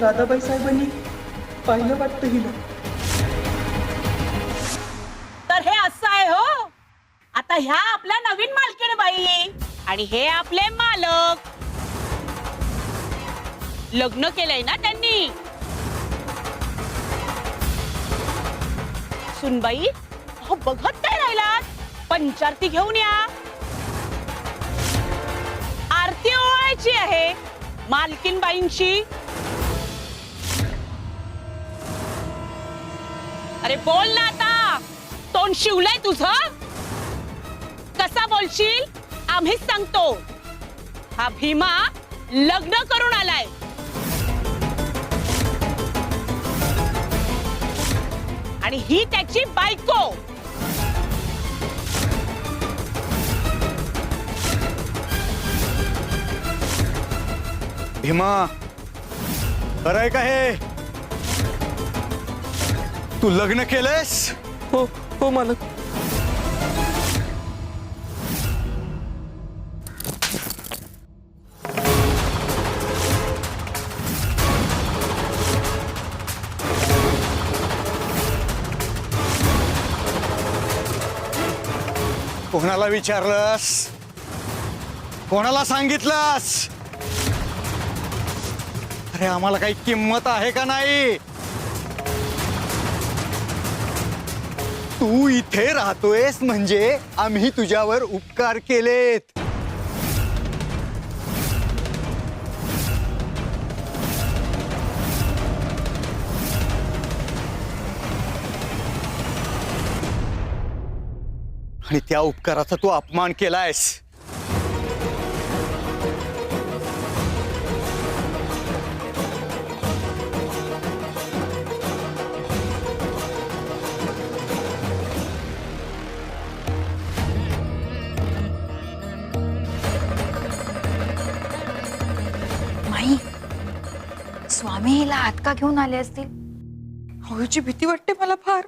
राधाबाई साहेबांनी पाहिलं वाटतं हिला. तर हे असं आहे हो. आता ह्या आपल्या नवीन मालकीण बाई आणि हे आपले मालक. लग्न केलंय ना त्यांनी. सुनबाई अहो बघत काय राहिलात, पंचारती घेऊन या. आरती ओवाळायची आहे मालकीन बाईंची. अरे बोल ना आता, तोंड शिवलंय तुझं. कसा बोलशील आम्हीच सांगतो. हा भीमा लग्न करून आलाय. आणि ही त्याची बायको. भीमा खरंय का हे? तू लग्न केलंयस? हो हो मालक. कोणाला विचारलंस? कोणाला सांगितलंस? अरे आम्हाला काही किंमत आहे का नाही? तू इथे राहतोयस म्हणजे आम्ही तुझ्यावर उपकार केलेत. आणि त्या उपकाराचा तू अपमान केलायस. माई, स्वामी हिला हात का घेऊन आले असतील? हवेची भीती वाटते मला फार.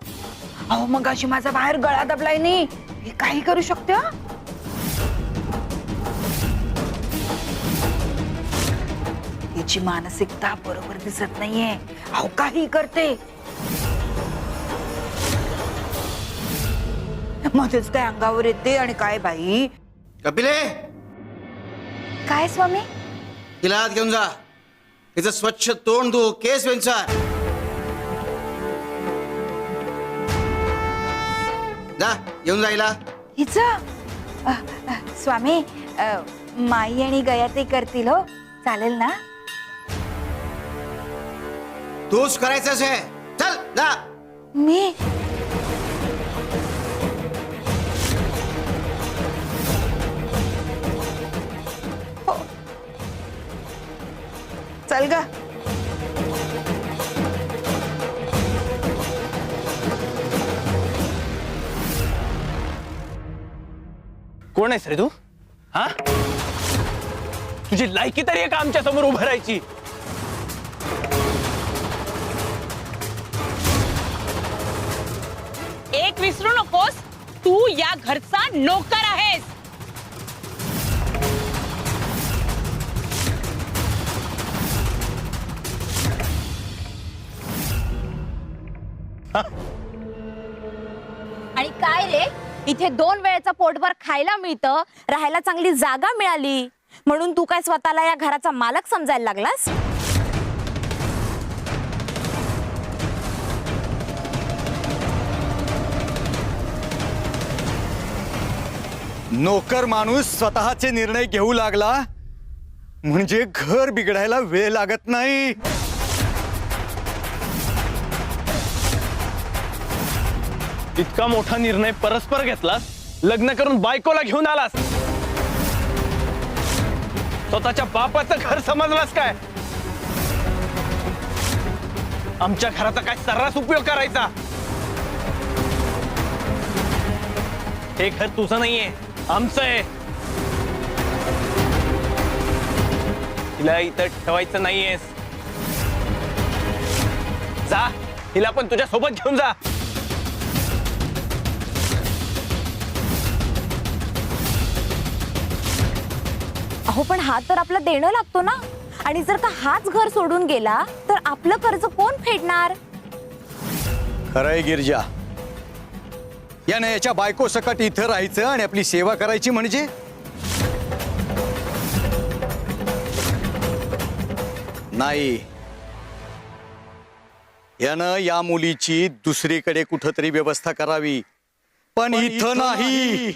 अहो मग अशी माझा बाहेर गळा दबलाय नाही, हे काही करू शकते. तिची मानसिकता बरोबर दिसत नाहीये. अहो काही करते. मध्येच काय अंगावर येते आणि काय बाई. कपिले, काय स्वामी? तिला आत घेऊन जा. तिचं स्वच्छ तोंड धु, केस विंचार. जा घेऊन जायला. हिचं स्वामी, माई आणि गयाती करतील हो, चालेल ना? तूच करायचंच आहे. चल जा. मी चल ग. कोण आहेस रे तू? हा, तुझी लायकी तरी आहे का आमच्या समोर उभं राहायची? एक विसरू नकोस, तू या घरचा नोकर आहेस. आणि काय रे, इथे 2 वेळेचा पोटभर खायला मिळतं, राहायला चांगली जागा मिळाली म्हणून तू काय स्वतःला या घराचा मालक समजायला लागलास? नोकर माणूस स्वतःचे निर्णय घेऊ लागला म्हणजे घर बिघडायला वेळ लागत नाही. इतका मोठा निर्णय परस्पर घेतलास, लग्न करून बायकोला घेऊन आलास. स्वतःच्या बापाचं घर समजलास काय? आमच्या घराचा काय सर्रास उपयोग करायचा? हे घर तुझं नाहीये, आमचं आहे. तिला इथं ठेवायचं नाहीयेस. जा, हिला पण तुझ्या सोबत घेऊन जा. अहो पण हा तर आपला देणं लागतो ना. आणि जर का हाच घर सोडून गेला तर आपलं कर्ज कोण फेडणार? खरंय गिरजा, याने याच्या बायको सकट इथं राहायचं आणि आपली सेवा करायची म्हणजे नाही. यानं या मुलीची दुसरीकडे कुठंतरी व्यवस्था करावी, पण इथं नाही.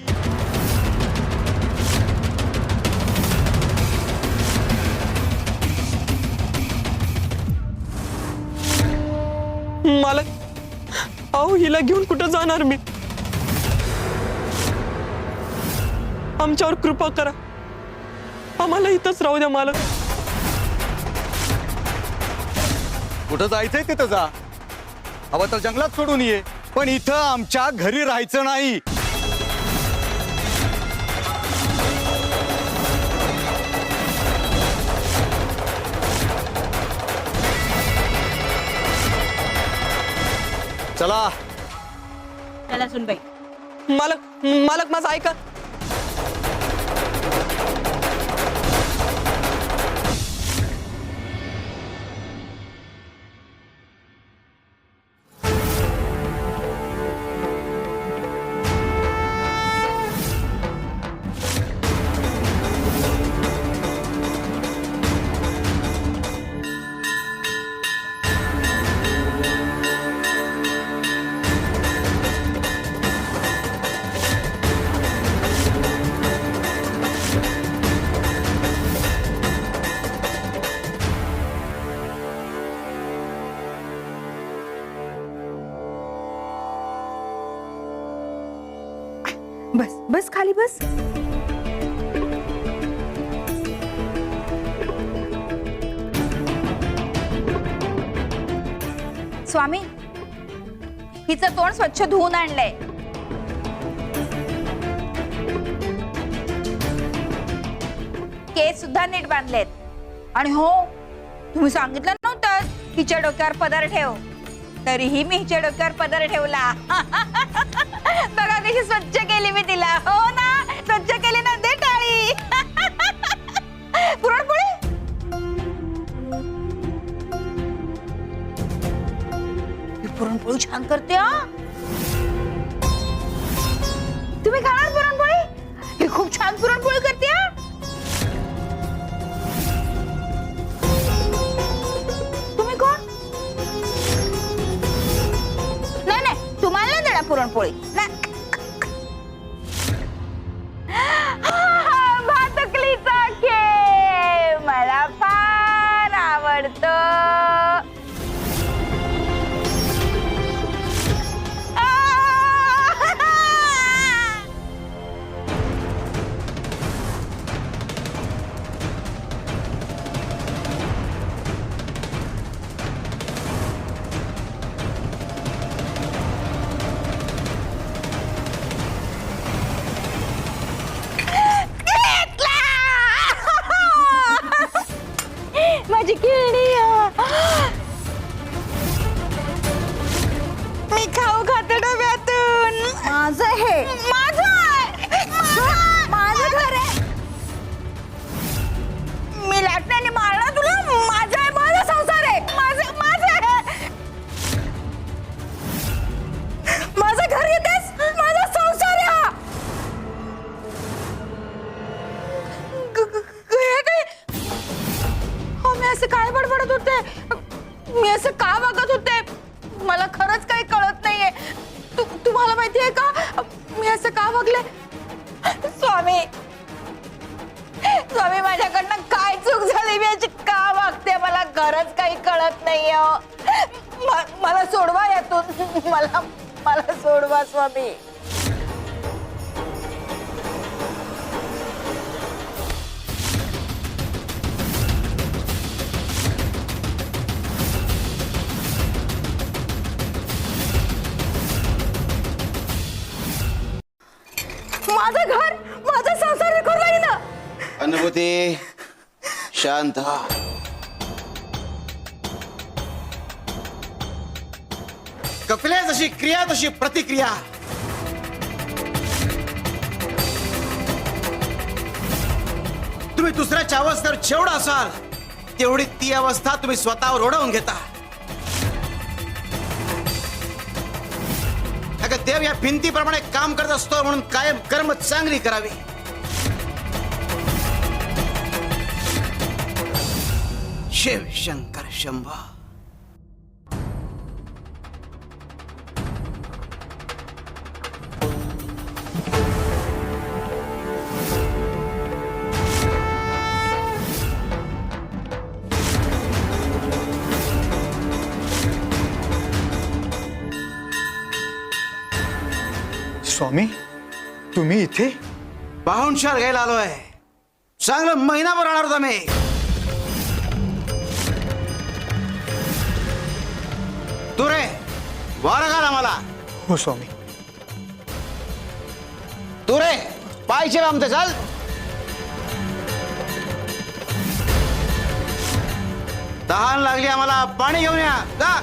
मालक, अहो हिला घेऊन कुठं जाणार मी? आमच्यावर कृपा करा, आम्हाला इथंच राहू द्या मालक. कुठं जायचंय तिथं जा, हवं तर जंगलात सोडून ये, पण इथं आमच्या घरी राहायचं नाही. चला. चला सुनबाई. मालक, मालक माझं ऐका. बस बस खाली बस. स्वामी, हिचं तोंड स्वच्छ धुवून आणलंय. केस सुद्धा नीट बांधलेत. आणि हो, तुम्ही सांगितलं नव्हतं हिच्या डोक्यावर पदर ठेव, तरीही मी हिच्या डोक्यावर पदर ठेवला. बघा कशी स्वच्छ केली मी तिला. हो ना, स्वच्छ केली ना. दे टाळी. पुरणपोळी. ही पुरणपोळी छान करते हा. तुम्ही खाणार पुरणपोळी? ही खूप छान पुरणपोळी करते हा. तुम्ही कोण? नाही नाही, तुम्हाला नाही देणार पुरणपोळी. भातुकलीचा खेळ मला फार आवडतो. माझी खेळणी. मी खाऊ खाते डब्यातून. माझं हे माझं घर आहे. मी लाटण्याने मारणार तुला. माझं आहे, माझा संसार आहे. माझं घर येतेस. माझा संसार आहे हा. मी असं काय बडबडत होते? मी असं का वागत होते? मला खरंच काही कळत नाहीये. तुम्हाला माहितीये का मी असं का वागले? स्वामी, स्वामी, माझ्याकडनं काय चूक झाली? मी अशी का वागते? मला खरंच काही कळत नाहीये. मला सोडवा यातून. मला सोडवा स्वामी. माझं घर, माझा संसार विकून नाही ना. अनुभूती, शांत हा. कपिले जशी क्रिया तशी प्रतिक्रिया. तुम्ही दुसऱ्याच्या अवस्थेवर जेवढा असाल तेवढी ती अवस्था तुम्ही स्वतःवर ओढवून घेता. अगं देव या भिंतीप्रमाणे काम करत असतो म्हणून कायम कर्म चांगली करावी. शिव शंकर शंभो. स्वामी तुम्ही इथे? पाहुणचार घ्यायला आलोय. चांगलं महिनाभर राहणार होता मी. तू रे वारा घाल आम्हाला. हो स्वामी. तू रे पाहिजे आमचं चाल. तहान लागली आम्हाला, पाणी घेऊन या जा.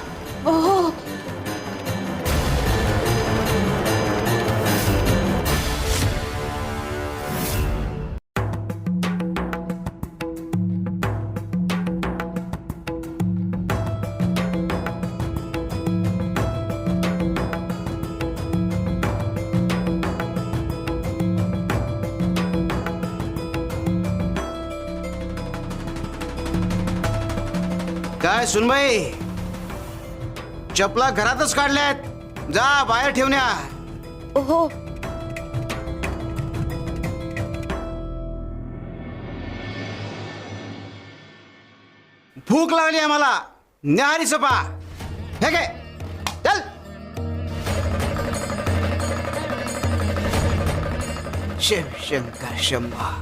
काय सुनबाई, चपला घरातच काढल्यात, जा बाहेर ठेवून या. हो. भूक लागली आम्हाला, न्याहारी सपा. हे काय चल. शिव शंकर शंभा.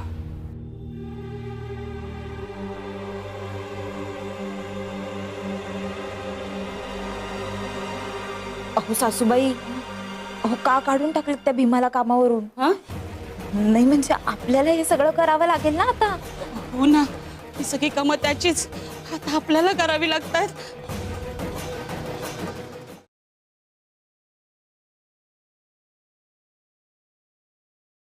अहो सासूबाई, अहो का काढून टाकलेत त्या भीमाला कामावरून? हा? नाही म्हणजे आपल्याला हे सगळं करावं लागेल ना आता. हो ना, ही सगळी कामं त्याचीच आता आपल्याला करावी लागतात.